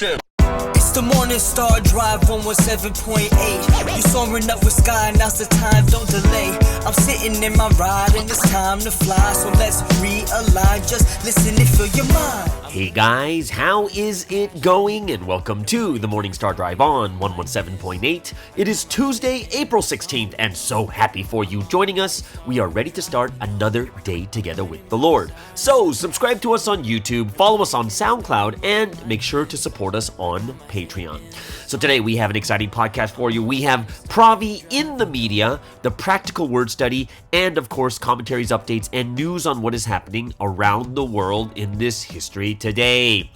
It's the Morning Star Drive 117.8. You soaring up with sky, now's the time, don't delay. I'm sitting in my ride and it's time to fly. So let's realign, just listen and fill your mind. Hey guys, how is it going? And welcome to the Morning Star Drive on 117.8. It is Tuesday, April 16th, and so happy for you joining us. We are ready to start another day together with the Lord. So subscribe to us on YouTube, follow us on SoundCloud, and make sure to support us on Patreon. So today we have an exciting podcast for you. We have Provi in the media, the practical word study, and of course commentaries, updates, and news on what is happening around the world in this history today.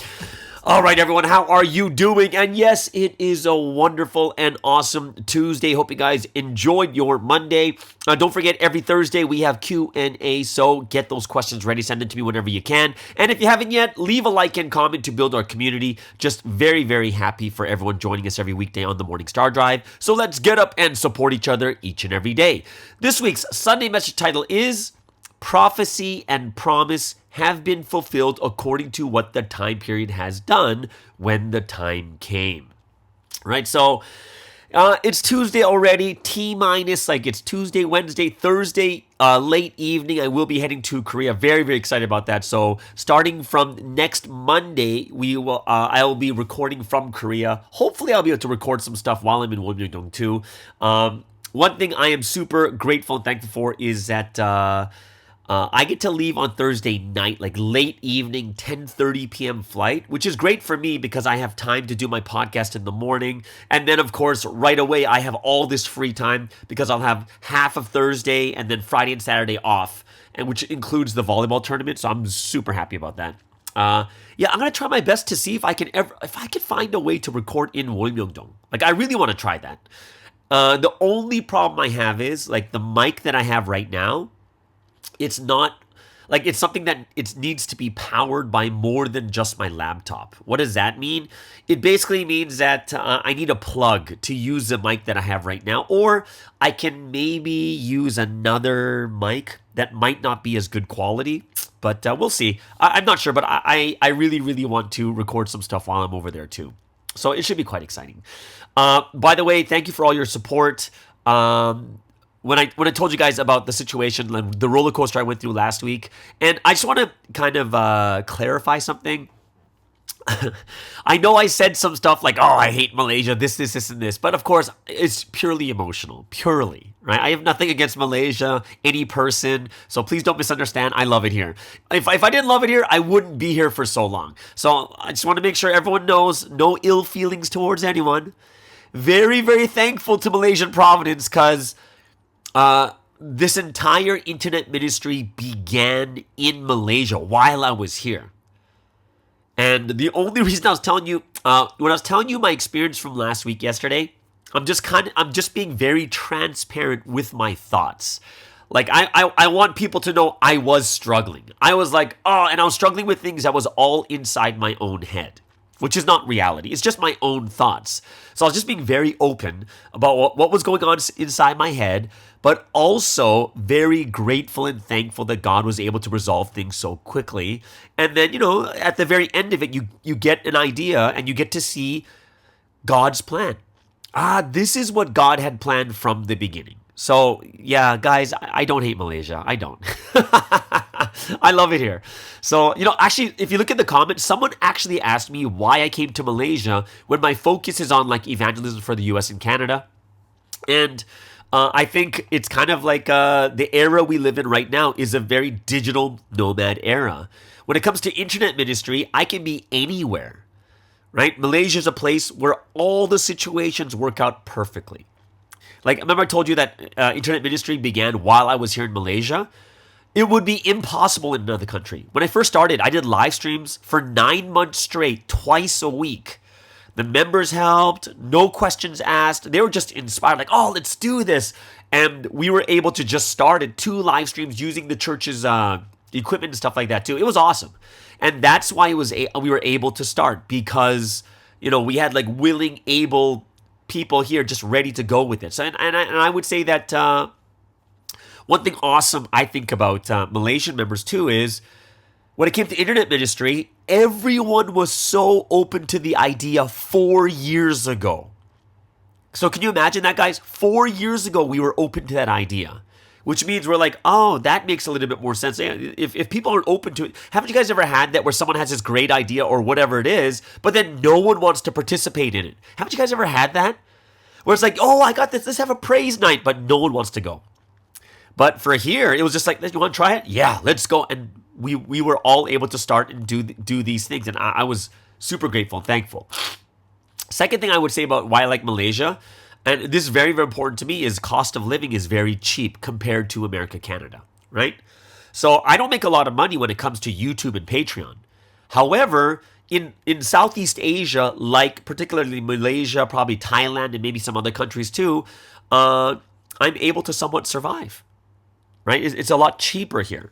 All right, everyone, how are you doing? And yes, it is a wonderful and awesome Tuesday. Hope you guys enjoyed your Monday. Don't forget, every Thursday we have Q&A, so get those questions ready. Send them to me whenever you can. And if you haven't yet, leave a like and comment to build our community. Just very, very happy for everyone joining us every weekday on the Morning Star Drive. So let's get up and support each other each and every day. This week's Sunday message title is Prophecy and Promise have been fulfilled according to what the time period has done when the time came. Right? So it's Tuesday already, T-minus, like it's Tuesday, Wednesday, Thursday, late evening. I will be heading to Korea. Very, very excited about that. So starting from next Monday, I will be recording from Korea. Hopefully I'll be able to record some stuff while I'm in Wonmyeongdong too. One thing I am super grateful and thankful for is that I get to leave on Thursday night, like late evening, 10:30 p.m. flight, which is great for me because I have time to do my podcast in the morning. And then, of course, right away, I have all this free time because I'll have half of Thursday and then Friday and Saturday off, and which includes the volleyball tournament. So I'm super happy about that. I'm gonna try my best to see if I can find a way to record in Wonmyeongdong. Like, I really want to try that. The only problem I have is like the mic that I have right now. It's not, like, it's something that it needs to be powered by more than just my laptop. What does that mean? It basically means that I need a plug to use the mic that I have right now, or I can maybe use another mic that might not be as good quality, but we'll see. I'm not sure, but I really, really want to record some stuff while I'm over there too. So it should be quite exciting. By the way, thank you for all your support. When I told you guys about the situation, the roller coaster I went through last week, and I just want to kind of clarify something. I know I said some stuff like, oh, I hate Malaysia, this, and this, but of course, it's purely emotional, right? I have nothing against Malaysia, any person, so please don't misunderstand. I love it here. If I didn't love it here, I wouldn't be here for so long. So I just want to make sure everyone knows, no ill feelings towards anyone. Very, very thankful to Malaysian Providence because this entire internet ministry began in Malaysia while I was here. And the only reason I was telling you, when I was telling you my experience from last week yesterday, I'm just being very transparent with my thoughts. Like, I want people to know I was struggling. I was like, and I was struggling with things that was all inside my own head, which is not reality. It's just my own thoughts. So I was just being very open about what was going on inside my head, but also very grateful and thankful that God was able to resolve things so quickly. And then, at the very end of it, you get an idea and you get to see God's plan. This is what God had planned from the beginning. So, yeah, guys, I don't hate Malaysia. I don't. I love it here. So, actually, if you look at the comments, someone actually asked me why I came to Malaysia when my focus is on, like, evangelism for the US and Canada. And I think it's kind of like the era we live in right now is a very digital nomad era. When it comes to internet ministry, I can be anywhere, right? Malaysia is a place where all the situations work out perfectly. Like, remember I told you that internet ministry began while I was here in Malaysia? It would be impossible in another country. When I first started, I did live streams for 9 months straight, twice a week. The members helped, no questions asked. They were just inspired, like, oh, let's do this. And we were able to just start at 2 live streams using the church's equipment and stuff like that too. It was awesome. And that's why we were able to start because, we had like willing, able people here just ready to go with it. So, and I would say that one thing awesome I think about Malaysian members too is when it came to internet ministry, everyone was so open to the idea 4 years ago. So can you imagine that, guys? 4 years ago, we were open to that idea, which means we're like, oh, that makes a little bit more sense. If people aren't open to it, haven't you guys ever had that where someone has this great idea or whatever it is, but then no one wants to participate in it? Haven't you guys ever had that? Where it's like, oh, I got this, let's have a praise night, but no one wants to go. But for here, it was just like, you want to try it? Yeah, let's go. And we were all able to start and do these things. And I was super grateful and thankful. Second thing I would say about why I like Malaysia, and this is very, very important to me, is cost of living is very cheap compared to America, Canada, right? So I don't make a lot of money when it comes to YouTube and Patreon. However, in Southeast Asia, like particularly Malaysia, probably Thailand, and maybe some other countries too, I'm able to somewhat survive, right? It's a lot cheaper here.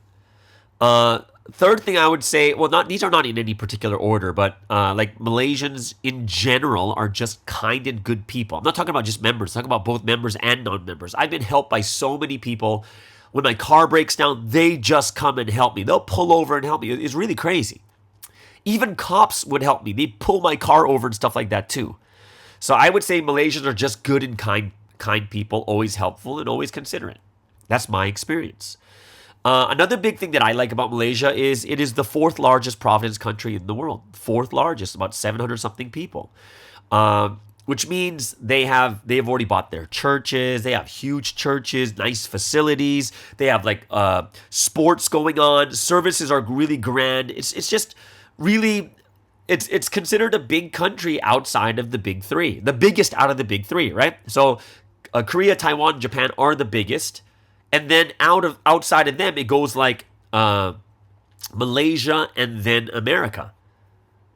Third thing I would say, well, these are not in any particular order, but like Malaysians in general are just kind and good people. I'm not talking about just members. I'm talking about both members and non-members. I've been helped by so many people. When my car breaks down, they just come and help me. They'll pull over and help me. It's really crazy. Even cops would help me. They'd pull my car over and stuff like that too. So I would say Malaysians are just good and kind people, always helpful and always considerate. That's my experience. Another big thing that I like about Malaysia is it is the fourth largest province country in the world. Fourth largest, about 700 something people. Which means they've already bought their churches. They have huge churches, nice facilities. They have like sports going on. Services are really grand. It's just really, it's considered a big country outside of the big three. The biggest out of the big three, right? So Korea, Taiwan, Japan are the biggest. And then outside of them, it goes like Malaysia and then America,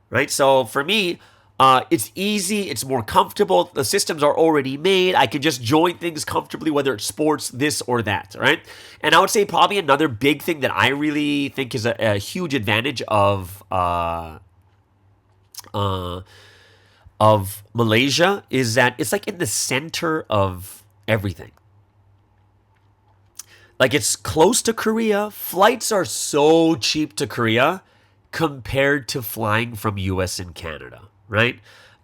right? So for me, it's easy. It's more comfortable. The systems are already made. I can just join things comfortably, whether it's sports, this or that, right? And I would say probably another big thing that I really think is a huge advantage of Malaysia is that it's like in the center of everything. Like it's close to Korea. Flights are so cheap to Korea compared to flying from US and Canada, right?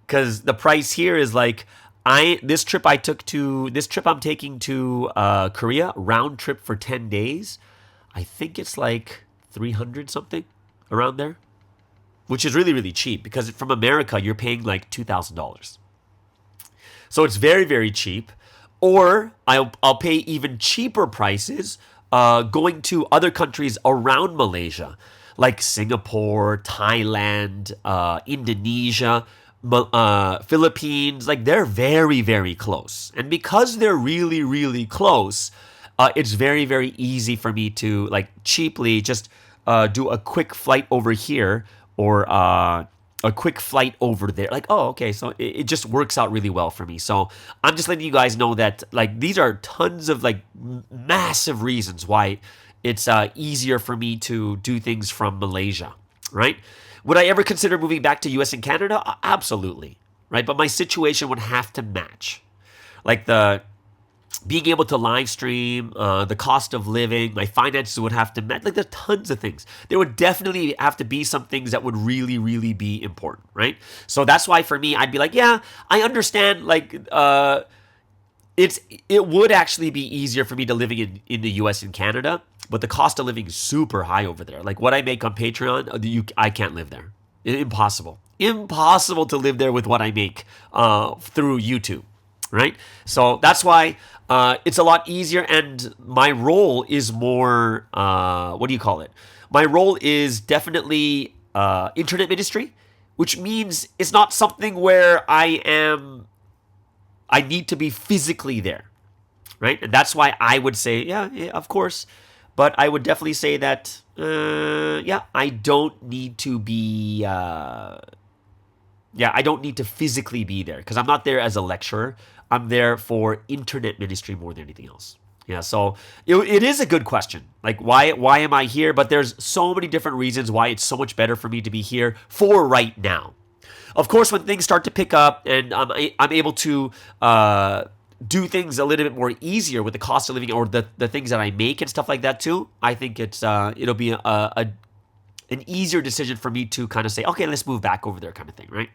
Because the price here is like this trip I'm taking to Korea, round trip for 10 days. I think it's like 300 something around there, which is really, really cheap because from America, you're paying like $2,000. So it's very, very cheap. Or I'll pay even cheaper prices going to other countries around Malaysia, like Singapore, Thailand, Indonesia, Philippines. Like they're very, very close. And because they're really, really close, it's very, very easy for me to like cheaply just do a quick flight over here or a quick flight over there. Like, oh, okay. So it just works out really well for me. So I'm just letting you guys know that like these are tons of like massive reasons why it's easier for me to do things from Malaysia, right? Would I ever consider moving back to US and Canada? Absolutely, right? But my situation would have to match. Like the being able to live stream, the cost of living, my finances would have to match. Like there's tons of things. There would definitely have to be some things that would really, really be important, right? So that's why for me, I'd be like, yeah, I understand. Like it would actually be easier for me to living in the US and Canada, but the cost of living is super high over there. Like what I make on Patreon, I can't live there. Impossible to live there with what I make through YouTube, right? So that's why it's a lot easier, and my role is more, what do you call it? My role is definitely internet ministry, which means it's not something where I need to be physically there, right? And that's why I would say, yeah, of course. But I would definitely say that, I don't need to be, I don't need to physically be there because I'm not there as a lecturer. I'm there for internet ministry more than anything else. Yeah, so it is a good question. Like, why am I here? But there's so many different reasons why it's so much better for me to be here for right now. Of course, when things start to pick up and I'm able to do things a little bit more easier with the cost of living or the things that I make and stuff like that too, I think it'll be an easier decision for me to kind of say, okay, let's move back over there kind of thing, right?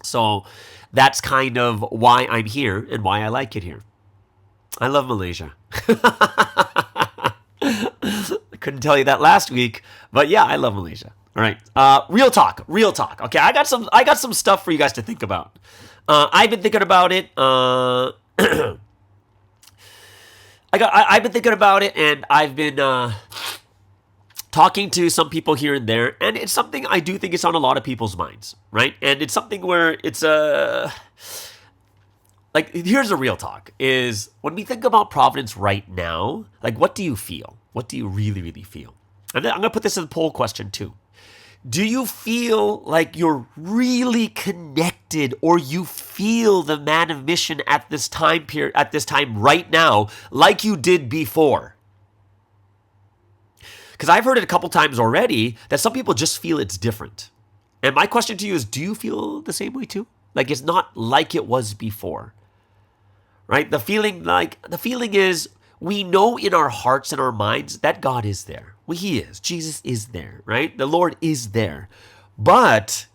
So that's kind of why I'm here and why I like it here. I love Malaysia. I couldn't tell you that last week, but yeah, I love Malaysia. All right, real talk. Okay, I got some stuff for you guys to think about. I've been thinking about it. I've been thinking about it, and I've been talking to some people here and there, and it's something I do think is on a lot of people's minds, right? And it's something where it's like, here's a real talk, is when we think about Providence right now, like, what do you feel? What do you really, really feel? And then I'm going to put this as a poll question too. Do you feel like you're really connected, or you feel the man of mission at this time period, at this time right now, like you did before? Because I've heard it a couple times already that some people just feel it's different. And my question to you is, do you feel the same way too? Like, it's not like it was before, right? The feeling is, we know in our hearts and our minds that God is there. Well, He is. Jesus is there, right? The Lord is there. But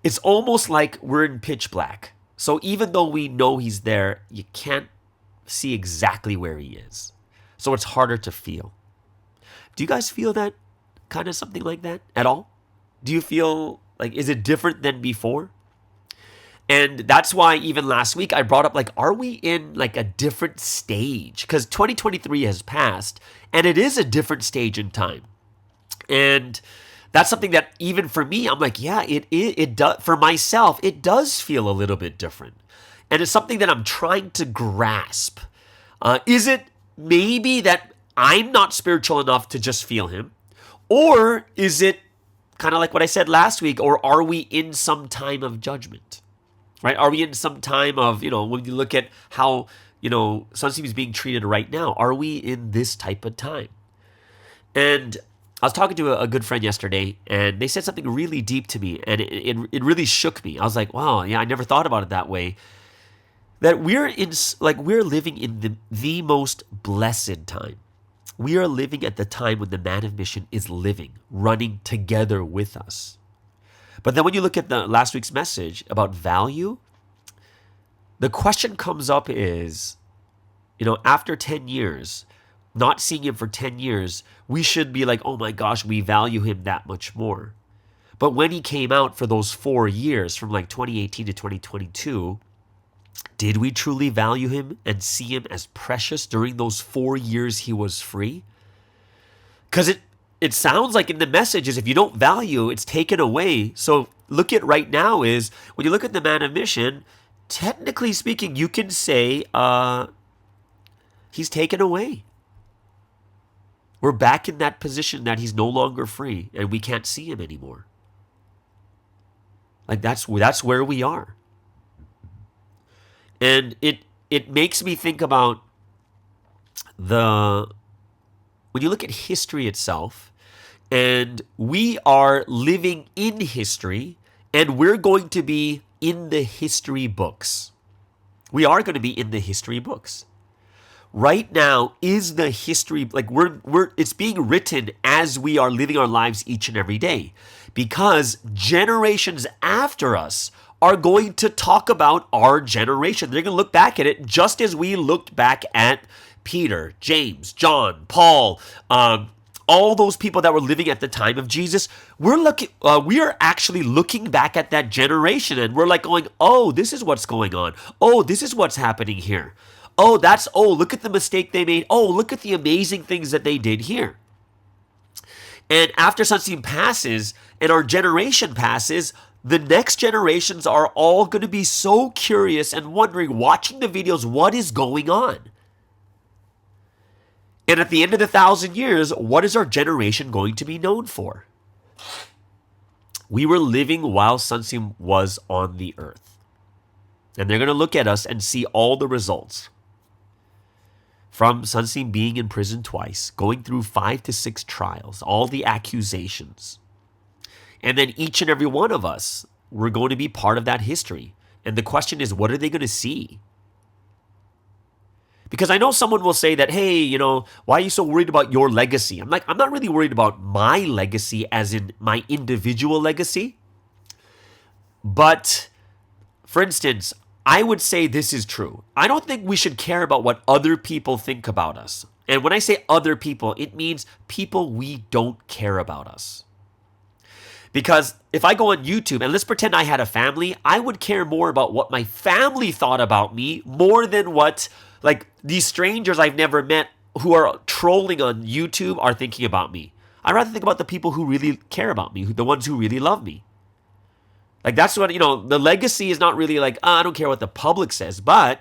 it's almost like we're in pitch black. So even though we know He's there, you can't see exactly where He is. So it's harder to feel. Do you guys feel that, kind of something like that at all? Do you feel like, is it different than before? And that's why even last week I brought up, like, are we in like a different stage? Because 2023 has passed, and it is a different stage in time. And that's something that even for me, I'm like, yeah, it does. For myself, it does feel a little bit different. And it's something that I'm trying to grasp. Is it maybe that I'm not spiritual enough to just feel Him? Or is it kind of like what I said last week, or are we in some time of judgment? Right? Are we in some time of, when you look at how, Sunseam is being treated right now, are we in this type of time? And I was talking to a good friend yesterday, and they said something really deep to me, and it really shook me. I was like, wow, yeah, I never thought about it that way. That we're living in the most blessed time. We are living at the time when the man of mission is living, running together with us. But then when you look at the last week's message about value, the question comes up is, after 10 years, not seeing Him for 10 years, we should be like, oh my gosh, we value Him that much more. But when He came out for those 4 years, from like 2018 to 2022, did we truly value Him and see Him as precious during those 4 years He was free? Because it sounds like in the message is, if you don't value, it's taken away. So look at right now is, when you look at the man of mission, technically speaking, you can say He's taken away. We're back in that position that He's no longer free, and we can't see Him anymore. Like, that's where we are. And it makes me think about when you look at history itself, and we are living in history, and we're going to be in the history books. We are going to be in the history books. Right now is the history, like it's being written as we are living our lives each and every day, because generations after us are going to talk about our generation. They're going to look back at it just as we looked back at Peter, James, John, Paul, all those people that were living at the time of Jesus. We are actually looking back at that generation, and we're like going, oh, this is what's going on. Oh, this is what's happening here. Oh, look at the mistake they made. Oh, look at the amazing things that they did here. And after Sunseam passes and our generation passes, the next generations are all going to be so curious and wondering, watching the videos, what is going on? And at the end of the 1,000 years, what is our generation going to be known for? We were living while Sunseam was on the earth. And they're going to look at us and see all the results. From Sunseam being in prison twice, going through 5 to 6 trials, all the accusations. And then each and every one of us, we're going to be part of that history. And the question is, what are they going to see? Because I know someone will say that, hey, why are you so worried about your legacy? I'm like, I'm not really worried about my legacy as in my individual legacy. But for instance, I would say this is true. I don't think we should care about what other people think about us. And when I say other people, it means people we don't care about us. Because if I go on YouTube and let's pretend I had a family, I would care more about what my family thought about me more than what like these strangers I've never met who are trolling on YouTube are thinking about me. I'd rather think about the people who really care about me, the ones who really love me. Like that's what, the legacy is not really like, I don't care what the public says. But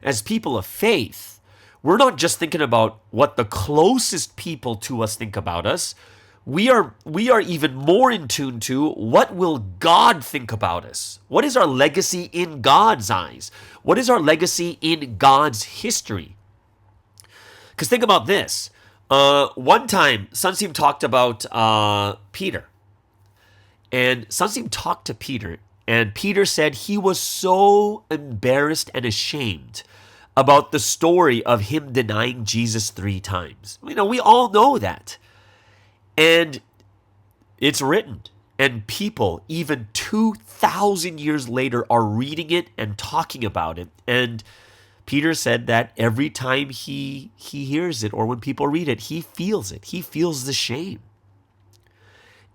as people of faith, we're not just thinking about what the closest people to us think about us. We are even more in tune to what will God think about us? What is our legacy in God's eyes? What is our legacy in God's history? Because think about this. One time, Sunseem talked about Peter. And Sunseem talked to Peter. And Peter said he was so embarrassed and ashamed about the story of him denying Jesus 3 times. We all know that. And it's written, and people even 2,000 years later are reading it and talking about it. And Peter said that every time he hears it or when people read it, he feels it. He feels the shame.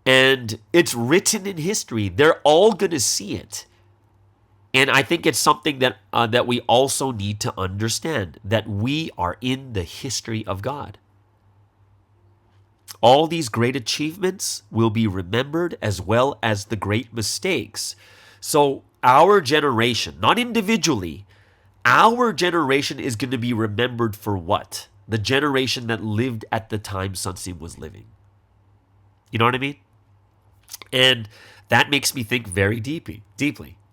And it's written in history. They're all going to see it. And I think it's something that that we also need to understand, that we are in the history of God. All these great achievements will be remembered as well as the great mistakes. So our generation, not individually, our generation is going to be remembered for what? The generation that lived at the time Sunseem was living. You know what I mean? And that makes me think very deeply,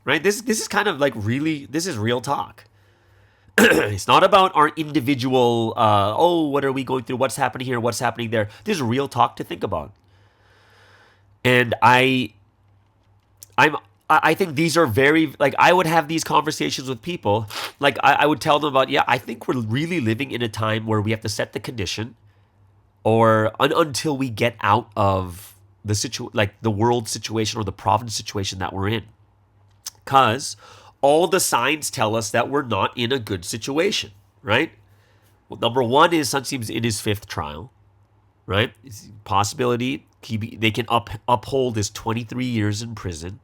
right? This is kind of like really, this is real talk. It's not about our individual, what are we going through? What's happening here? What's happening there? This is real talk to think about. And I think these are very, like, I would have these conversations with people. Like, I would tell them about, I think we're really living in a time where we have to set the condition or until we get out of the world situation or the province situation that we're in. Because all the signs tell us that we're not in a good situation, right? Well, number one is Sunseem's in his 5th trial, right? Possibility they can uphold his 23 years in prison.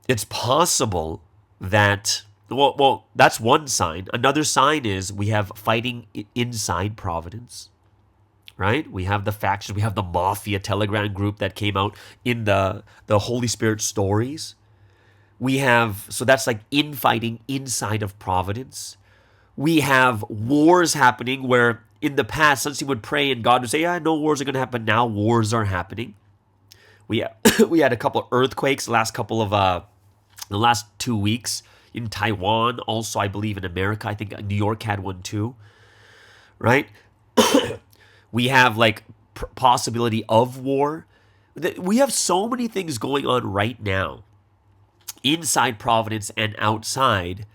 It's possible that, well, that's one sign. Another sign is we have fighting inside Providence, right? We have the factions, we have the Mafia Telegram group that came out in the Holy Spirit stories. We have, so that's like infighting inside of Providence. We have wars happening where in the past, Sunseem would pray and God would say, no wars are going to happen. Now wars are happening. We had a couple of earthquakes the last 2 weeks in Taiwan. Also, I believe in America. I think New York had one too, right? We have like possibility of war. We have so many things going on right now inside Providence and outside.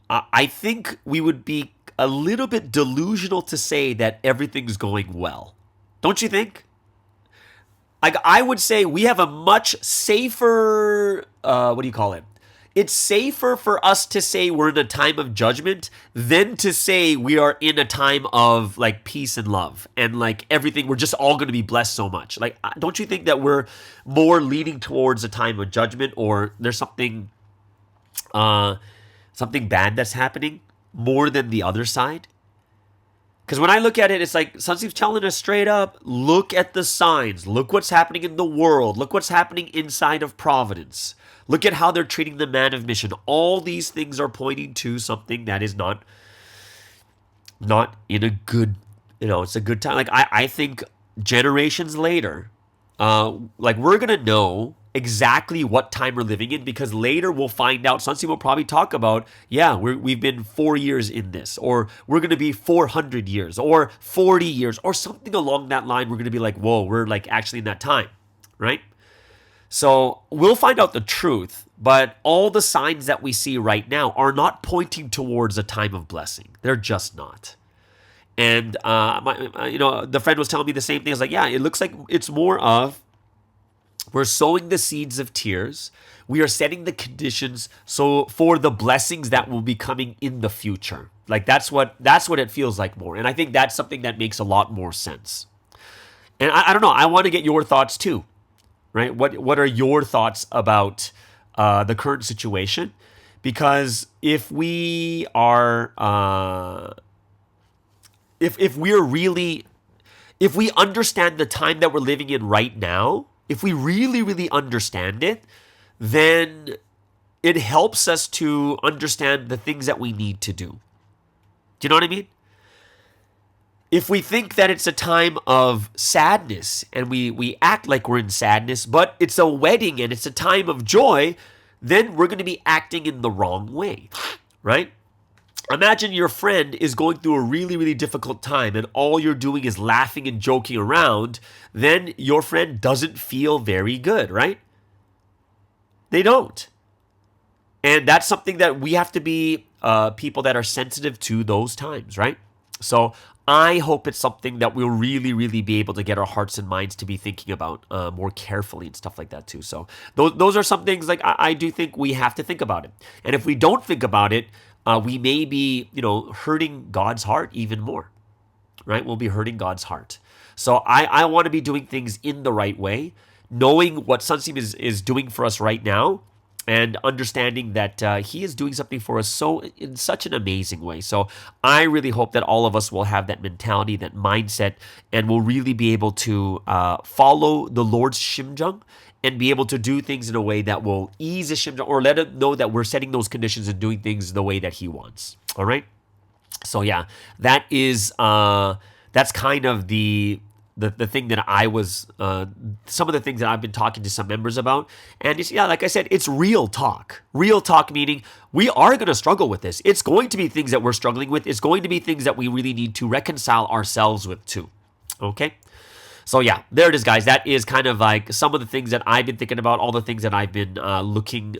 I think we would be a little bit delusional to say that everything's going well. Don't you think? Like, I would say we have a much safer, It's safer for us to say we're in a time of judgment than to say we are in a time of like peace and love and like everything. We're just all going to be blessed so much. Like, don't you think that we're more leaning towards a time of judgment, or there's something bad that's happening more than the other side? Because when I look at it, it's like Sunseem's telling us straight up, look at the signs. Look what's happening in the world. Look what's happening inside of Providence. Look at how they're treating the man of mission. All these things are pointing to something that is not in a good, it's a good time. Like, I think generations later, like, we're going to know exactly what time we're living in, because later we'll find out. Sunseem will probably talk about, we've been 4 years in this, or we're going to be 400 years or 40 years or something along that line. We're going to be like, whoa, we're like actually in that time, right? So we'll find out the truth, but all the signs that we see right now are not pointing towards a time of blessing. They're just not. And the friend was telling me the same thing. I was like, yeah, it looks like it's more of we're sowing the seeds of tears. We are setting the conditions so for the blessings that will be coming in the future. Like that's what it feels like more. And I think that's something that makes a lot more sense. And I don't know. I want to get your thoughts too, right? What are your thoughts about the current situation? Because if we are, if we understand the time that we're living in right now, if we really, really understand it, then it helps us to understand the things that we need to do. Do you know what I mean? If we think that it's a time of sadness and we act like we're in sadness, but it's a wedding and it's a time of joy, then we're going to be acting in the wrong way, right? Imagine your friend is going through a really, really difficult time and all you're doing is laughing and joking around, then your friend doesn't feel very good, right? They don't. And that's something that we have to be people that are sensitive to those times, right? So I hope it's something that we'll really, really be able to get our hearts and minds to be thinking about more carefully and stuff like that too. So those are some things like I do think we have to think about it. And if we don't think about it, we may be, hurting God's heart even more, right? We'll be hurting God's heart. So I want to be doing things in the right way, knowing what Sunseam is doing for us right now, and understanding that he is doing something for us in such an amazing way. So I really hope that all of us will have that mentality, that mindset, and will really be able to follow the Lord's shimjung and be able to do things in a way that will ease the shimjung or let him know that we're setting those conditions and doing things the way that he wants. All right? So yeah, that is that's kind of the thing that I was, some of the things that I've been talking to some members about. And like I said, it's real talk. Real talk meaning we are going to struggle with this. It's going to be things that we're struggling with. It's going to be things that we really need to reconcile ourselves with too. Okay? So yeah, there it is, guys. That is kind of like some of the things that I've been thinking about, all the things that I've been looking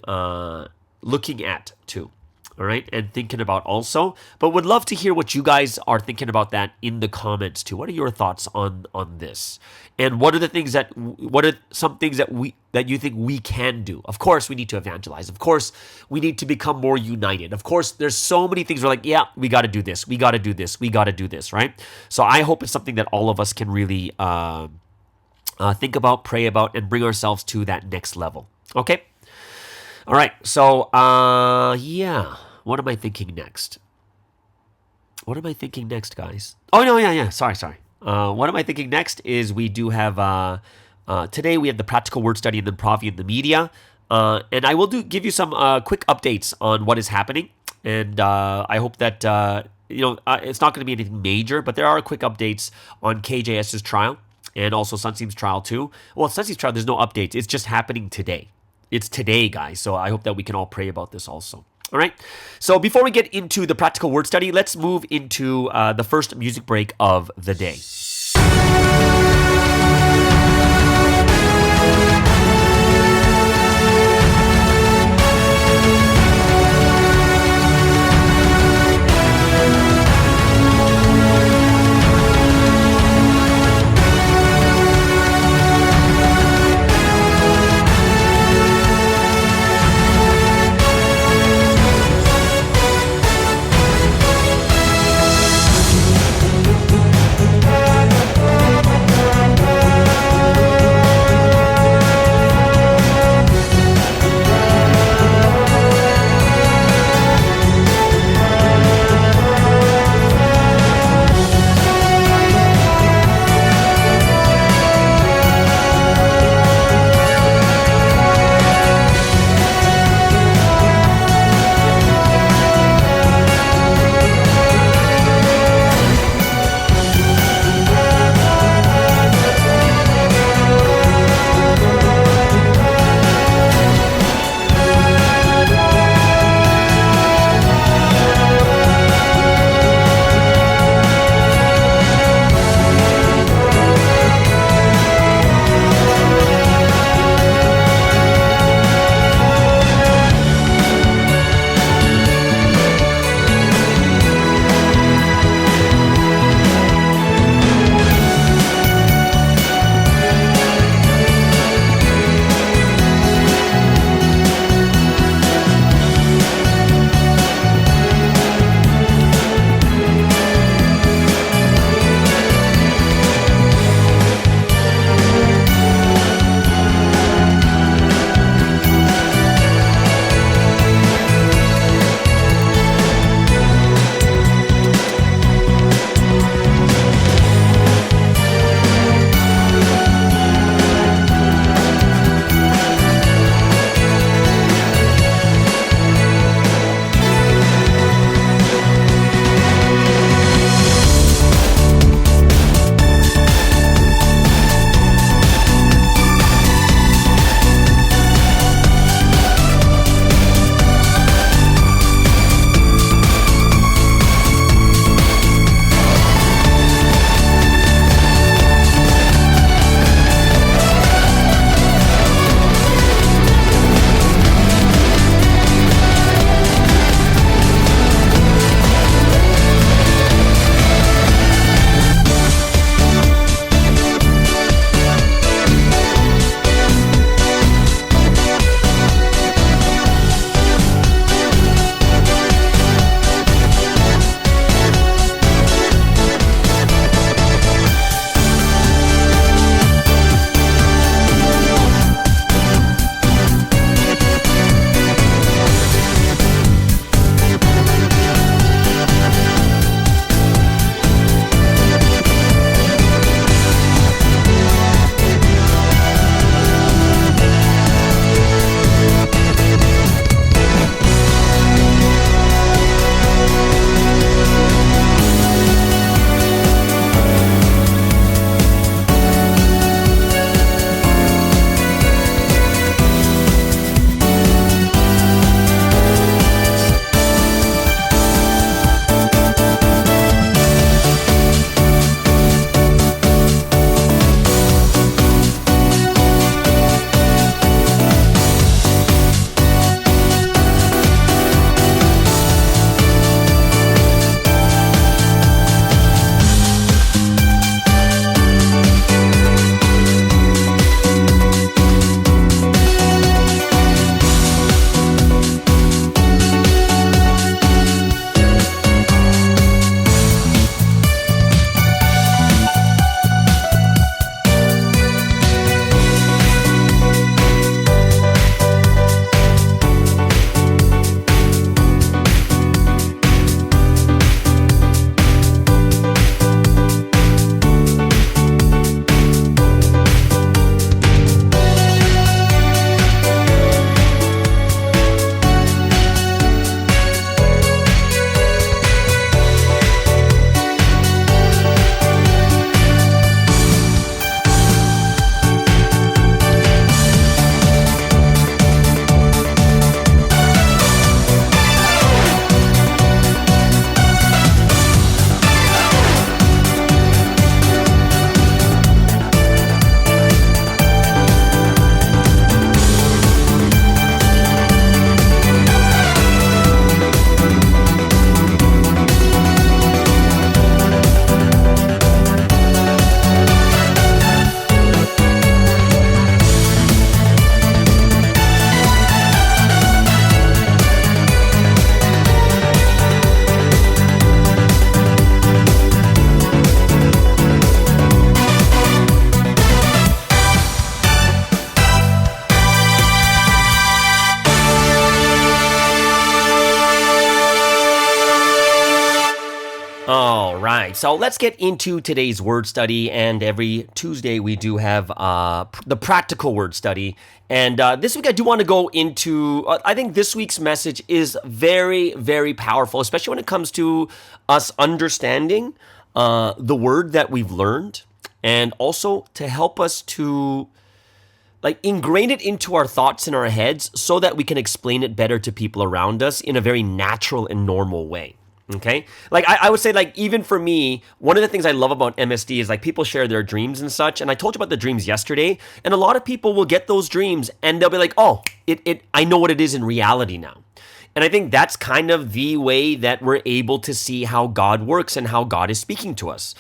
at too. All right, and thinking about also, but would love to hear what you guys are thinking about that in the comments too. What are your thoughts on this? And what are some things that you think we can do? Of course, we need to evangelize. Of course, we need to become more united. Of course, there's so many things we're like, yeah, we got to do this. We got to do this. We got to do this, right? So I hope it's something that all of us can really think about, pray about, and bring ourselves to that next level. Okay. All right, so, yeah, what am I thinking next? What am I thinking next, guys? Oh, no, yeah, sorry. What am I thinking next is we do have, today we have the practical word study and then Provi in the media, and I will give you some quick updates on what is happening, and I hope that, it's not going to be anything major, but there are quick updates on KJS's trial and also Sunseam's trial too. Well, Sunseam's trial, there's no updates. It's just happening today. It's today, guys, so I hope that we can all pray about this also. All right, so before we get into the practical word study, let's move into the first music break of the day. right, so let's get into today's word study. And every Tuesday we do have the practical word study. And this week I do want to go into, I think this week's message is very, very powerful, especially when it comes to us understanding the word that we've learned, and also to help us to ingrain it into our thoughts and our heads so that we can explain it better to people around us in a very natural and normal way. Okay? I would say, even for me, one of the things I love about MSD is people share their dreams and such. And I told you about the dreams yesterday. And a lot of people will get those dreams and they'll be like, oh, I know what it is in reality now. And I think that's kind of the way that we're able to see how God works and how God is speaking to us.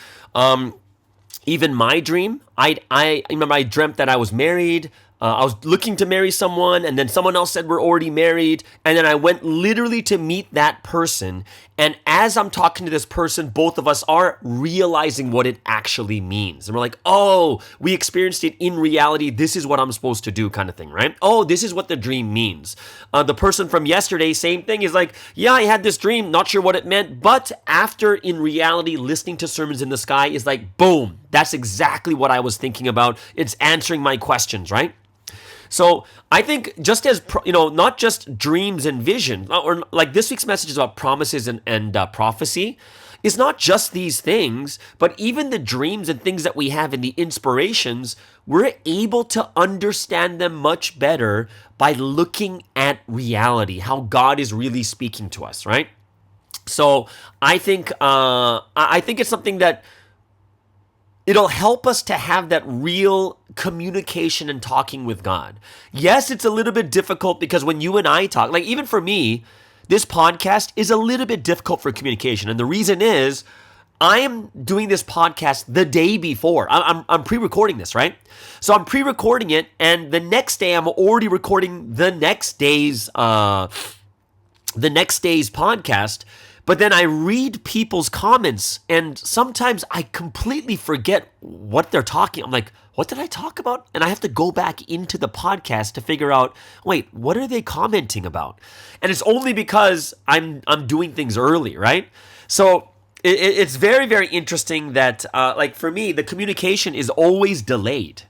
Even my dream, I remember I dreamt that I was married. I was looking to marry someone, and then someone else said we're already married. And then I went literally to meet that person. And as I'm talking to this person, both of us are realizing what it actually means. And we're like, oh, we experienced it in reality. This is what I'm supposed to do, kind of thing, right? Oh, this is what the dream means. The person from yesterday, same thing, is like, yeah, I had this dream, not sure what it meant. But after, in reality, listening to Sermons in the Sky is like, boom, that's exactly what I was thinking about. It's answering my questions, right? So I think just as, not just dreams and vision, or like this week's message is about promises and prophecy, is not just these things, but even the dreams and things that we have and the inspirations, we're able to understand them much better by looking at reality, how God is really speaking to us, right? So I think it's something that it'll help us to have that real communication and talking with God. Yes, it's a little bit difficult because when you and I talk, even for me, this podcast is a little bit difficult for communication. And the reason is I am doing this podcast the day before. I'm pre-recording this, right? So I'm pre-recording it, and the next day I'm already recording the next day's podcast. But then I read people's comments, and sometimes I completely forget what they're talking. I'm like, what did I talk about? And I have to go back into the podcast to figure out, wait, what are they commenting about? And it's only because I'm doing things early, right? So it's very, very interesting that, for me, the communication is always delayed.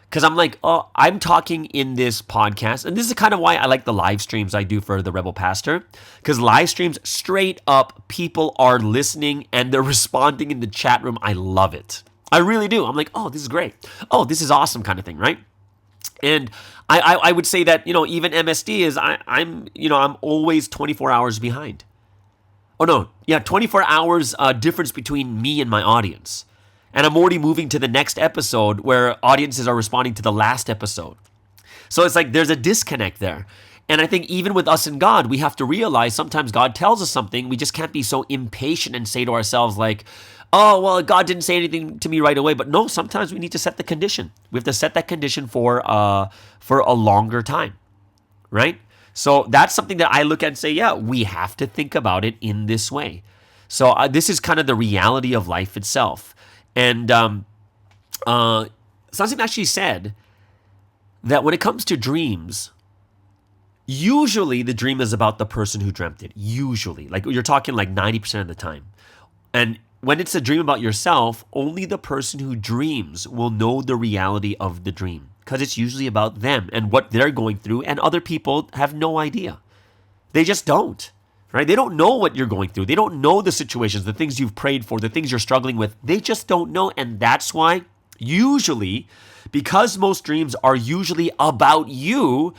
Because I'm like, oh, I'm talking in this podcast. And this is kind of why I like the live streams I do for the Rebel Pastor. Because live streams, straight up, people are listening and they're responding in the chat room. I love it. I really do. I'm like, oh, this is great. Oh, this is awesome, kind of thing, right? And I would say that, even MSD is, I'm always 24 hours behind. Oh, no. Yeah, 24 hours difference between me and my audience. And I'm already moving to the next episode where audiences are responding to the last episode. So it's like there's a disconnect there. And I think even with us and God, we have to realize sometimes God tells us something. We just can't be so impatient and say to ourselves like, oh, well, God didn't say anything to me right away. But no, sometimes we need to set the condition. We have to set that condition for a longer time, right? So that's something that I look at and say, yeah, we have to think about it in this way. So this is kind of the reality of life itself. And Sansim actually said that when it comes to dreams, usually the dream is about the person who dreamt it. Usually. You're talking 90% of the time. And when it's a dream about yourself, only the person who dreams will know the reality of the dream. Because it's usually about them and what they're going through, and other people have no idea. They just don't. Right? They don't know what you're going through. They don't know the situations, the things you've prayed for, the things you're struggling with. They just don't know. And that's why usually, because most dreams are usually about you,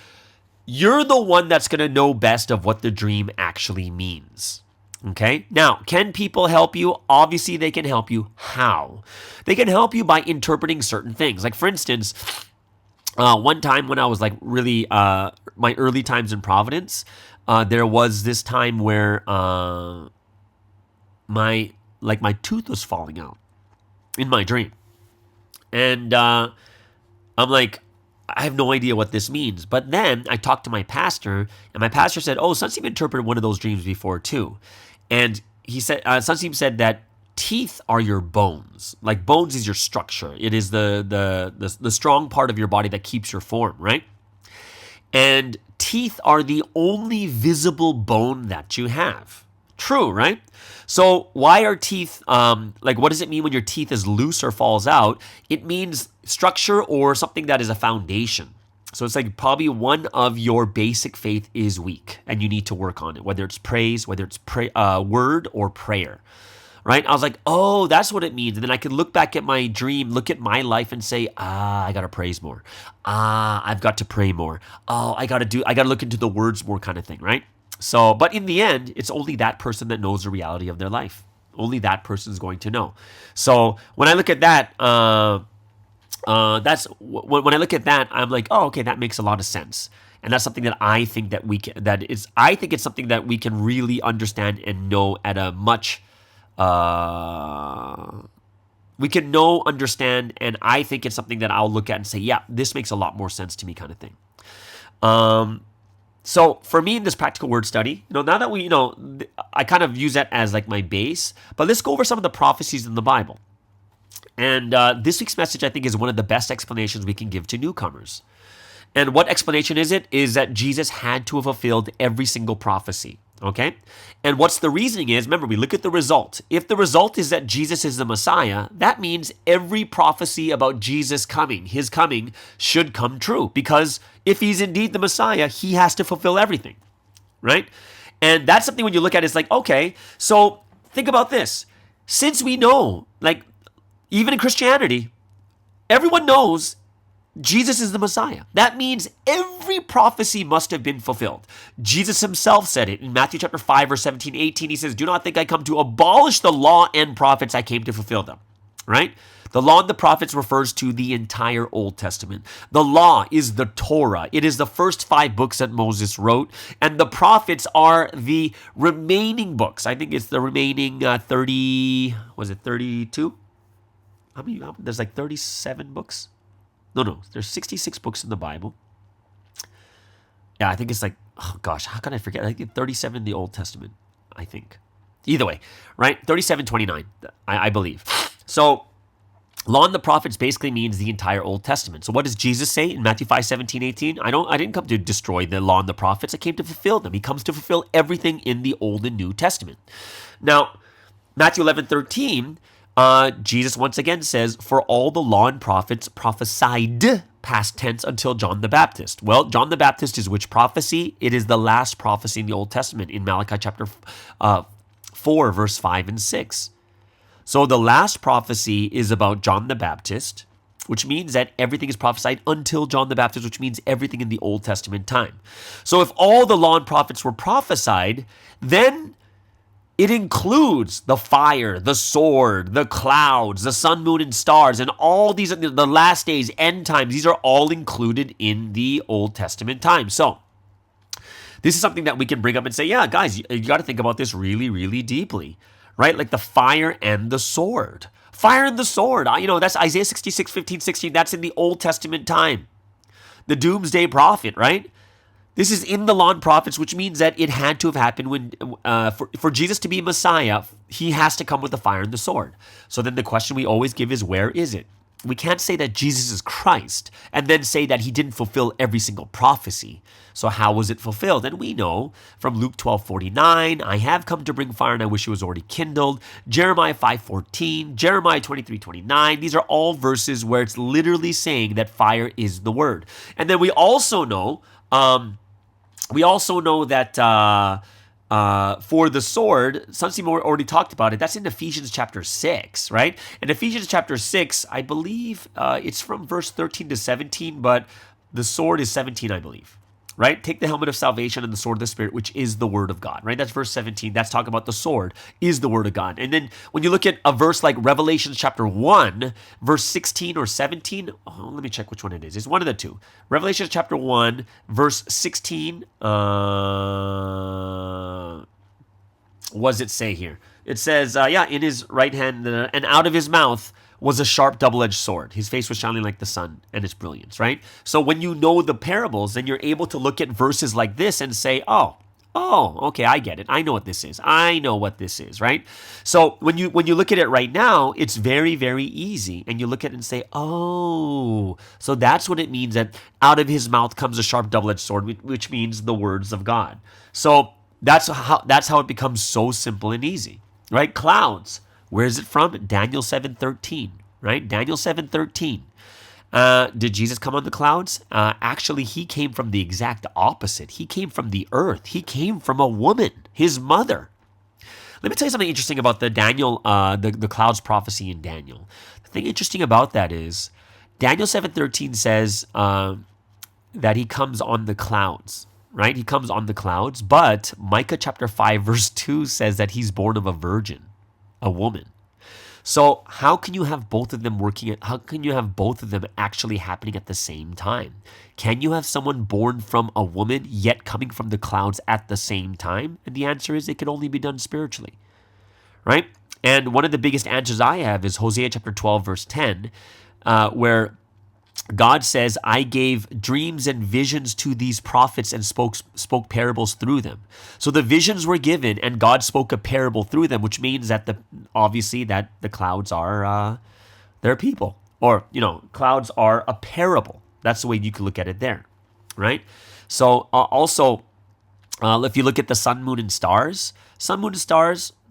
you're the one that's going to know best of what the dream actually means. Okay? Now, can people help you? Obviously, they can help you. How? They can help you by interpreting certain things. For instance, one time when I was really my early times in Providence, there was this time where my tooth was falling out in my dream. And I'm like, I have no idea what this means. But then I talked to my pastor, and my pastor said, oh, Sunseem interpreted one of those dreams before too. And he said, Sunseem said that teeth are your bones. Bones is your structure. It is the strong part of your body that keeps your form, right? And teeth are the only visible bone that you have. True, right? So why are teeth, what does it mean when your teeth is loose or falls out? It means structure or something that is a foundation. So it's like probably one of your basic faith is weak and you need to work on it, whether it's praise, whether it's word or prayer, right? I was like, oh, that's what it means. And then I could look back at my dream, look at my life and say, I got to praise more. I've got to pray more. Oh, I got to look into the words more kind of thing, right? So, but in the end, it's only that person that knows the reality of their life. Only that person is going to know. So when I look at that, when I look at that, I'm like, oh, okay, that makes a lot of sense. And that's something that I think that I think it's something that we can really understand and know at a much, we can know, understand, and I think it's something that I'll look at and say, yeah, this makes a lot more sense to me kind of thing. So for me in this practical word study, now that we, I kind of use that as like my base, but let's go over some of the prophecies in the Bible. And this week's message, I think, is one of the best explanations we can give to newcomers. And what explanation is it? Is that Jesus had to have fulfilled every single prophecy, okay? And what's the reasoning is, remember, we look at the result. If the result is that Jesus is the Messiah, that means every prophecy about Jesus coming, his coming, should come true. Because if he's indeed the Messiah, he has to fulfill everything, right? And that's something when you look at it, it's like, okay, so think about this. Since we know, even in Christianity, everyone knows Jesus is the Messiah. That means every prophecy must have been fulfilled. Jesus himself said it in Matthew chapter 5, verse 17, 18. He says, do not think I come to abolish the law and prophets. I came to fulfill them, right? The law and the prophets refers to the entire Old Testament. The law is the Torah. It is the first 5 books that Moses wrote, and the prophets are the remaining books. I think it's the remaining 32? How many? There's like 37 books. No, there's 66 books in the Bible. Yeah, I think it's like, oh gosh, how can I forget? I think 37 in the Old Testament, I think. Either way, right? 37:29, I believe. So, law and the prophets basically means the entire Old Testament. So what does Jesus say in Matthew 5, 17, 18? I didn't come to destroy the law and the prophets. I came to fulfill them. He comes to fulfill everything in the Old and New Testament. Now, Matthew 11:13, Jesus once again says, for all the law and prophets prophesied, past tense, until John the Baptist. Well, John the Baptist is which prophecy? It is the last prophecy in the Old Testament in Malachi chapter 4, verse 5 and 6. So the last prophecy is about John the Baptist, which means that everything is prophesied until John the Baptist, which means everything in the Old Testament time. So if all the law and prophets were prophesied, then it includes the fire, the sword, the clouds, the sun, moon, and stars, and all these, the last days, end times, these are all included in the Old Testament time. So this is something that we can bring up and say, yeah, guys, you got to think about this really, really deeply, right? Like the fire and the sword. Fire and the sword, that's Isaiah 66, 15, 16. That's in the Old Testament time. The doomsday prophet, right? This is in the law and prophets, which means that it had to have happened when, for Jesus to be Messiah, he has to come with the fire and the sword. So then the question we always give is, where is it? We can't say that Jesus is Christ and then say that he didn't fulfill every single prophecy. So how was it fulfilled? And we know from Luke 12:49, I have come to bring fire and I wish it was already kindled. Jeremiah 5:14, Jeremiah 23:29. These are all verses where it's literally saying that fire is the word. And then we also know that for the sword, Sunsi already talked about it. That's in Ephesians chapter 6, right? In Ephesians chapter 6, I believe it's from verse 13 to 17, but the sword is 17, I believe, right? Take the helmet of salvation and the sword of the Spirit, which is the word of God, right? That's verse 17. That's talking about the sword is the word of God. And then when you look at a verse like Revelation chapter 1, verse 16 or 17, let me check which one it is. It's one of the two. Revelation chapter 1, verse 16, what does it say here? It says, in his right hand, and out of his mouth was a sharp double-edged sword. His face was shining like the sun and its brilliance, right? So when you know the parables, then you're able to look at verses like this and say, oh, okay, I get it. I know what this is. I know what this is, right? So when you look at it right now, it's very, very easy. And you look at it and say, oh, so that's what it means that out of his mouth comes a sharp double-edged sword, which means the words of God. So That's how it becomes so simple and easy, right? Clouds. Where is it from? Daniel 7:13, right? Daniel 7:13. Did Jesus come on the clouds? Actually, he came from the exact opposite. He came from the earth. He came from a woman, his mother. Let me tell you something interesting about the Daniel, the clouds prophecy in Daniel. The thing interesting about that is Daniel 7:13 says that he comes on the clouds, right? He comes on the clouds, but Micah chapter 5 verse 2 says that he's born of a virgin, a woman. So how can you have both of them how can you have both of them actually happening at the same time? Can you have someone born from a woman yet coming from the clouds at the same time? And the answer is it can only be done spiritually, right? And one of the biggest answers I have is Hosea chapter 12 verse 10, where God says, I gave dreams and visions to these prophets and spoke parables through them. So the visions were given and God spoke a parable through them, which means that obviously that the clouds are their people. Or, clouds are a parable. That's the way you could look at it there, right? So also, if you look at the sun, moon, and stars,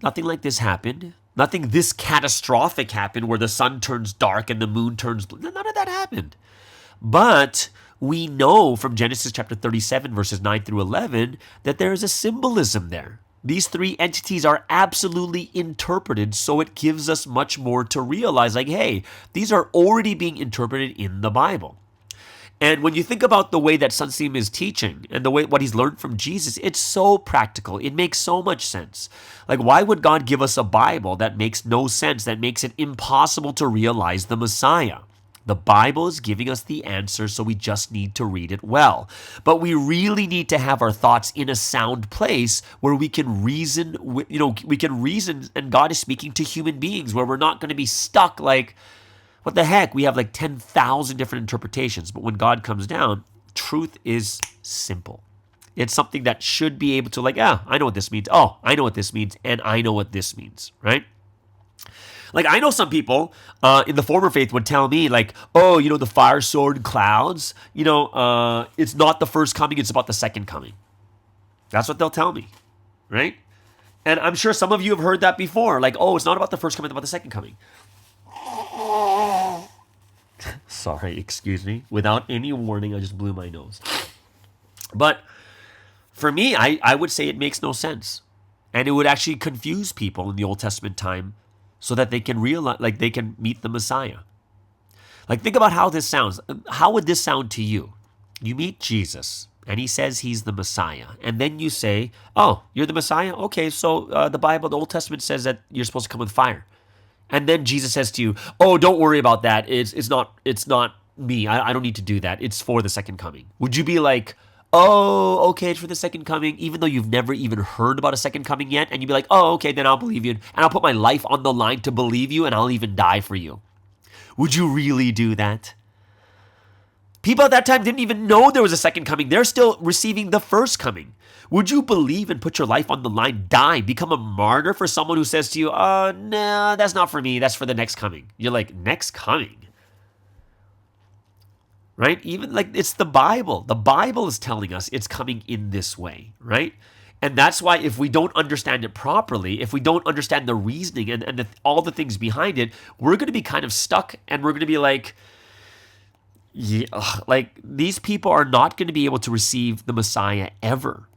nothing like this happened. Nothing this catastrophic happened where the sun turns dark and the moon turns blue. None of that happened. But we know from Genesis chapter 37, verses 9 through 11, that there is a symbolism there. These three entities are absolutely interpreted, so it gives us much more to realize, like, hey, these are already being interpreted in the Bible. And when you think about the way that Sunseem is teaching and the way what he's learned from Jesus, it's so practical. It makes so much sense. Like, why would God give us a Bible that makes no sense, that makes it impossible to realize the Messiah? The Bible is giving us the answer, so we just need to read it well. But we really need to have our thoughts in a sound place where we can reason, and God is speaking to human beings, where we're not going to be stuck like, what the heck? We have like 10,000 different interpretations. But when God comes down, truth is simple. It's something that should be able to I know what this means. Oh, I know what this means. And I know what this means, right? Like, I know some people in the former faith would tell me the fire, sword, and clouds, it's not the first coming, it's about the second coming. That's what they'll tell me, right? And I'm sure some of you have heard that before. It's not about the first coming, it's about the second coming. Sorry, excuse me. Without any warning, I just blew my nose. But for me, I would say it makes no sense. And it would actually confuse people in the Old Testament time so that they can realize, they can meet the Messiah. Think about how this sounds. How would this sound to you? You meet Jesus, and he says he's the Messiah. And then you say, oh, you're the Messiah? Okay, so the Bible, the Old Testament says that you're supposed to come with fire. And then Jesus says to you, oh, don't worry about that. It's not me. I don't need to do that. It's for the second coming. Would you be like, oh, okay, it's for the second coming, even though you've never even heard about a second coming yet? And you'd be like, oh, okay, then I'll believe you. And I'll put my life on the line to believe you, and I'll even die for you. Would you really do that? People at that time didn't even know there was a second coming. They're still receiving the first coming. Would you believe and put your life on the line, die, become a martyr for someone who says to you, no, that's not for me, that's for the next coming? You're like, next coming? Right? Even it's the Bible. The Bible is telling us it's coming in this way, right? And that's why if we don't understand it properly, if we don't understand the reasoning and all the things behind it, we're going to be kind of stuck, and we're going to be like, these people are not going to be able to receive the Messiah ever.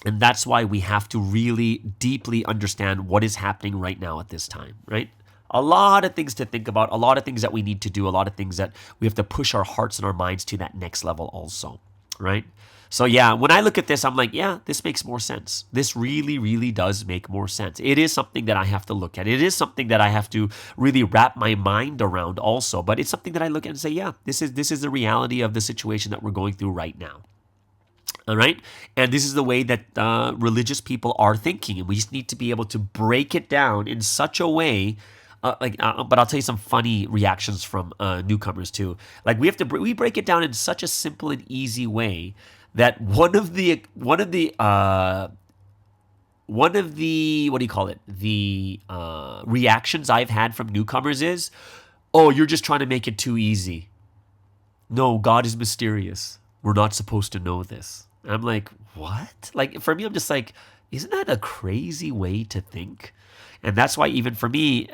And that's why we have to really deeply understand what is happening right now at this time, right? A lot of things to think about, a lot of things that we need to do, a lot of things that we have to push our hearts and our minds to that next level also, right? So yeah, when I look at this, I'm like, yeah, this makes more sense. This really, really does make more sense. It is something that I have to look at. It is something that I have to really wrap my mind around also. But it's something that I look at and say, yeah, this is the reality of the situation that we're going through right now. All right? And this is the way that religious people are thinking. And we just need to be able to break it down in such a way. But I'll tell you some funny reactions from newcomers too. We break it down in such a simple and easy way that one of the reactions I've had from newcomers is, oh, you're just trying to make it too easy. No, God is mysterious. We're not supposed to know this. And I'm like, what? Like, for me, I'm just like, isn't that a crazy way to think? And that's why even for me,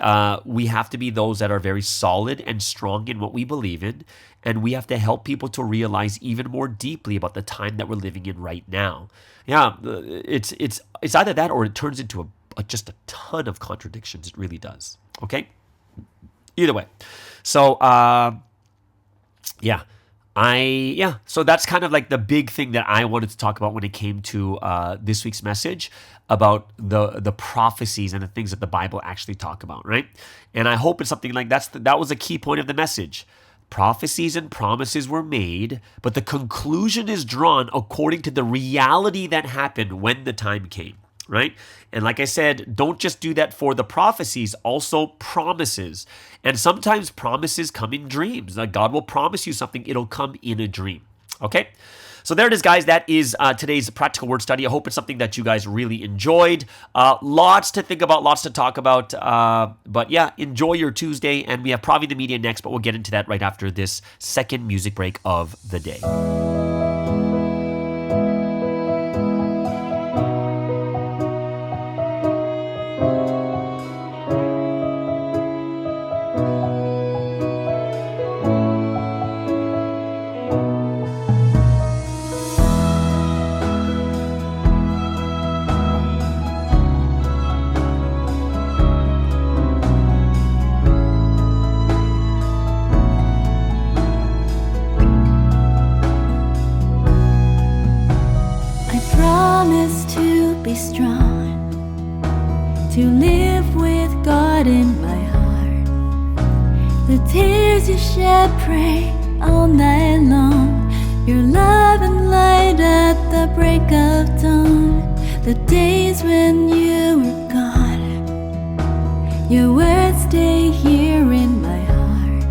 we have to be those that are very solid and strong in what we believe in. And we have to help people to realize even more deeply about the time that we're living in right now. Yeah, it's either that or it turns into just a ton of contradictions. It really does. Okay? Either way. So, so that's kind of like the big thing that I wanted to talk about when it came to this week's message about the prophecies and the things that the Bible actually talk about, right? And I hope it's something like that was a key point of the message. Prophecies and promises were made, but the conclusion is drawn according to the reality that happened when the time came, right? And like I said, don't just do that for the prophecies, also promises. And sometimes promises come in dreams. Like God will promise you something, it'll come in a dream. Okay? So there it is, guys. That is today's practical word study. I hope it's something that you guys really enjoyed. Lots to think about, lots to talk about. But yeah, enjoy your Tuesday. And we have Provi the Media next, but we'll get into that right after this second music break of the day. To live with God in my heart. The tears you shed pray all night long. Your love and light at the break of dawn. The days when you were gone, your words stay here in my heart.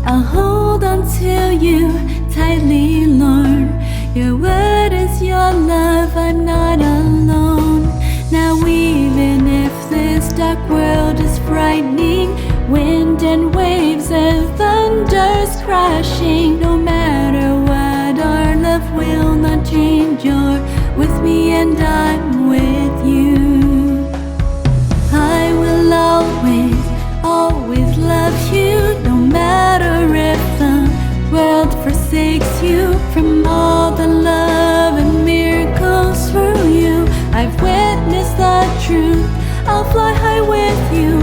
I'll hold on to you tightly, Lord. Your word is your love, I'm not alone. Now even if this dark world is frightening, wind and waves and thunders crashing, no matter what, our love will not change. You're with me and I'm with you. I will always, always love you, no matter if the world forsakes you. From all the love and miracles through you, I've witnessed the truth. I'll fly high with you.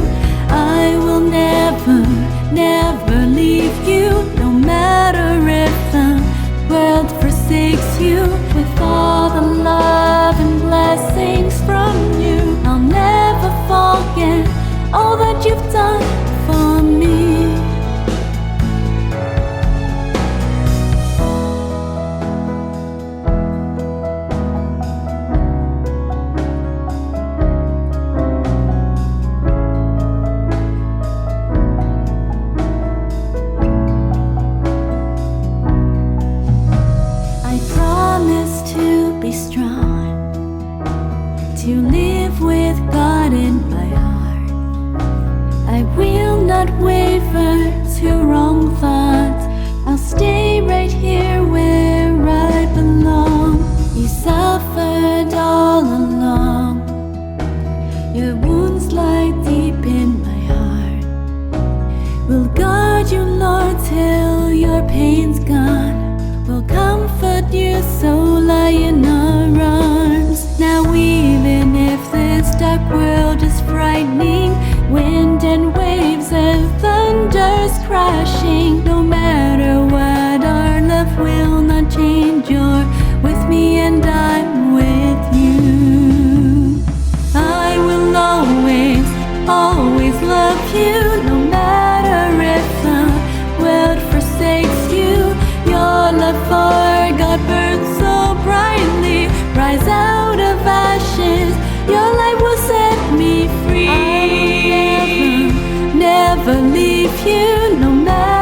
I will never, never leave you, no matter if the world forsakes you. With all the love and blessings from you, I'll never forget all that you've done for me. To live with God in my heart. I will not waver to wrong thoughts. I'll stay right here where I belong. You suffered all along. Your wounds lie deep in my heart. We'll guard you, Lord, till your pain's gone. We'll comfort you, so lie in our arms. Now even if this dark world is frightening, wind and waves and thunders crashing, no matter what, our love will not change. You're with me and I'm with you. I will always, always love you, no matter if the world forsakes you. Your love for God burns so brightly. Rise out of ashes, your light will set me free. I will never, never leave you, no matter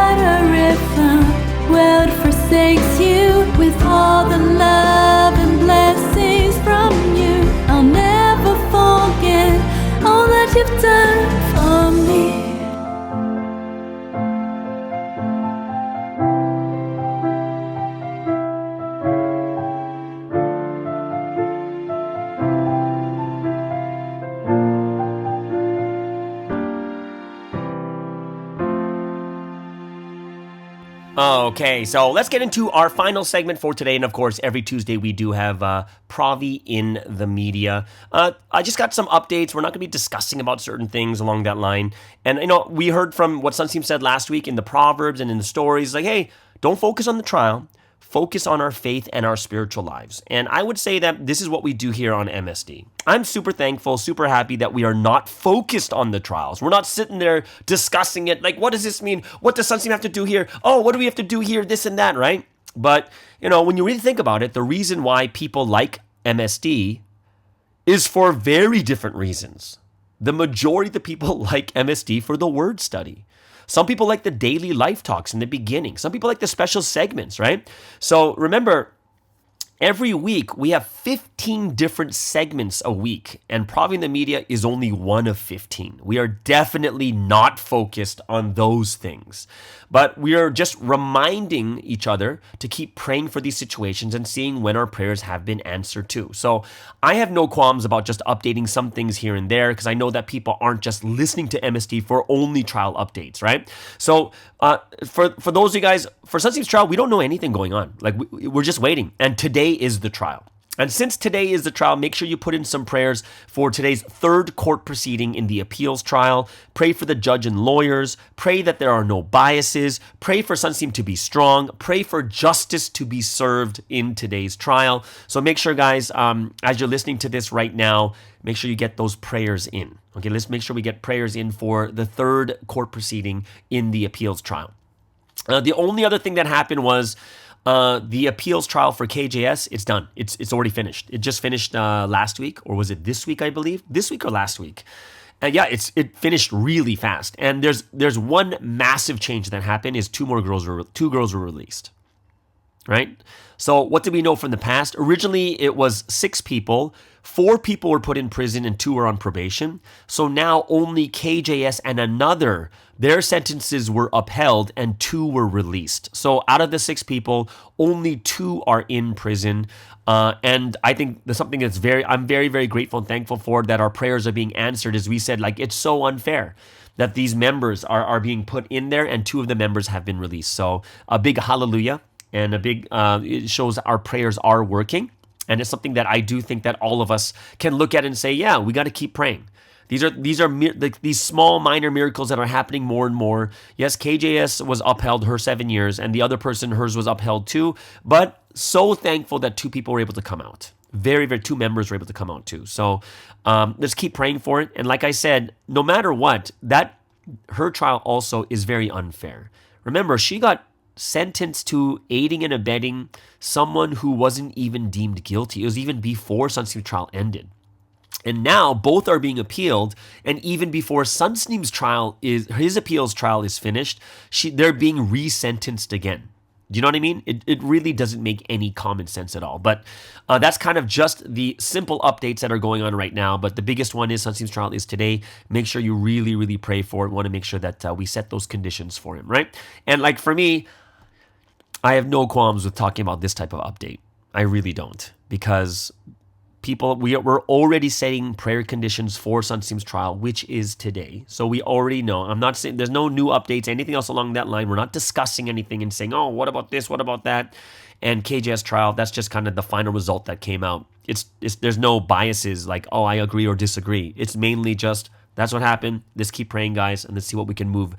Okay, so let's get into our final segment for today. And of course, every Tuesday we do have Provi in the media. I just got some updates. We're not going to be discussing about certain things along that line. And, we heard from what Sunsteam said last week in the Proverbs and in the stories, like, hey, don't focus on the trial. Focus on our faith and our spiritual lives. And I would say that this is what we do here on MSD. I'm super thankful, super happy that we are not focused on the trials. We're not sitting there discussing it. Like, what does this mean? What does Sunsteam have to do here? Oh, what do we have to do here? This and that, right? But, when you really think about it, the reason why people like MSD is for very different reasons. The majority of the people like MSD for the word study. Some people like the daily life talks in the beginning. Some people like the special segments, right? So remember, every week we have 15 different segments a week, and Provi in the media is only one of 15. We are definitely not focused on those things, but we are just reminding each other to keep praying for these situations and seeing when our prayers have been answered too. So I have no qualms about just updating some things here and there, because I know that people aren't just listening to MSD for only trial updates, right? So for those of you guys, for Sunsteam's trial, we don't know anything going on. Like, we're just waiting, and today is the trial. And since today is the trial, make sure you put in some prayers for today's third court proceeding in the appeals trial. Pray for the judge and lawyers. Pray that there are no biases. Pray for Sunsteam to be strong. Pray for justice to be served in today's trial. So make sure, guys, as you're listening to this right now, make sure you get those prayers in. Okay, let's make sure we get prayers in for the third court proceeding in the appeals trial. The only other thing that happened was the appeals trial for KJS. It's done. It's already finished. It just finished last week, or was it this week? I believe this week or last week. And yeah, it finished really fast. And there's one massive change that happened is two girls were released. Right? So what did we know from the past? Originally, it was 6 people. 4 people were put in prison and 2 were on probation. So now only KJS and another, their sentences were upheld and 2 were released. So out of the 6 people, only 2 are in prison. And I think there's something that's I'm very, very grateful and thankful for, that our prayers are being answered. As we said, like, it's so unfair that these members are being put in there and 2 of the members have been released. So a big hallelujah. And a big, it shows our prayers are working. And it's something that I do think that all of us can look at and say, yeah, we got to keep praying. These are these small minor miracles that are happening more and more. Yes, KJS was upheld her 7 years, and the other person, hers was upheld too. But so thankful that 2 people were able to come out. Very, very, 2 members were able to come out too. So let's keep praying for it. And like I said, no matter what, her trial also is very unfair. Remember, she got sentenced to aiding and abetting someone who wasn't even deemed guilty. It was even before Sunsteam's trial ended. And now both are being appealed, and even before Sunsteam's trial his appeals trial is finished, they're being resentenced again. Do you know what I mean? It really doesn't make any common sense at all. But that's kind of just the simple updates that are going on right now. But the biggest one is Sunsteam's trial is today. Make sure you really, really pray for it. We want to make sure that we set those conditions for him, right? And like for me, I have no qualms with talking about this type of update. I really don't, because we're already setting prayer conditions for Sunsteam's trial, which is today. So we already know. I'm not saying there's no new updates, anything else along that line. We're not discussing anything and saying, oh, what about this? What about that? And KJS trial, that's just kind of the final result that came out. There's no biases like, oh, I agree or disagree. It's mainly just, that's what happened. Let's keep praying, guys, and let's see what we can move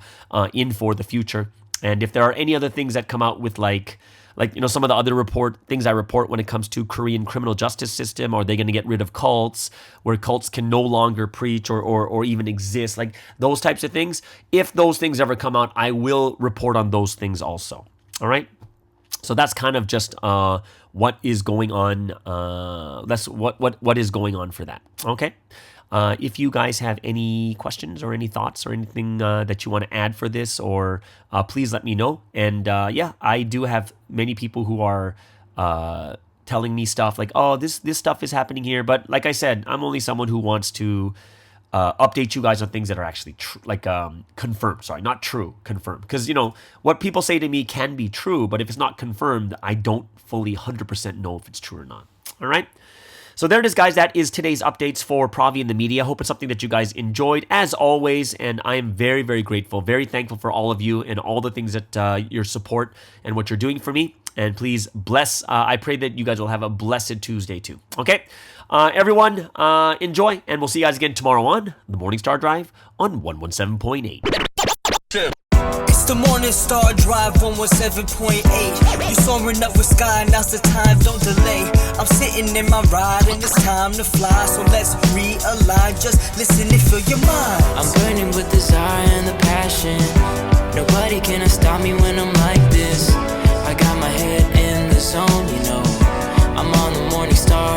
in for the future. And if there are any other things that come out with like some of the other things I report when it comes to Korean criminal justice system, are they going to get rid of cults, where cults can no longer preach or even exist, like those types of things. If those things ever come out, I will report on those things also. All right. So that's kind of just what is going on. That's what is going on for that. Okay. If you guys have any questions or any thoughts or anything that you want to add for this, or please let me know. And I do have many people who are telling me stuff like, oh, this stuff is happening here. But like I said, I'm only someone who wants to update you guys on things that are actually confirmed. Sorry, not true, confirmed. Because, what people say to me can be true, but if it's not confirmed, I don't fully 100% know if it's true or not. All right? So there it is, guys. That is today's updates for Provi and the media. Hope it's something that you guys enjoyed, as always, and I am very, very grateful, very thankful for all of you and all the things that your support and what you're doing for me. And please bless. I pray that you guys will have a blessed Tuesday too. Okay, everyone, enjoy, and we'll see you guys again tomorrow on the Morning Star Drive on 117.8. It's the Morning Star Drive 117.8. You soaring up with sky, now's the time, don't delay. I'm sitting in my ride and it's time to fly. So let's realign, just listen and fill your mind. I'm burning with desire and the passion. Nobody can stop me when I'm like this. I got my head in the zone, you know. I'm on the Morning Star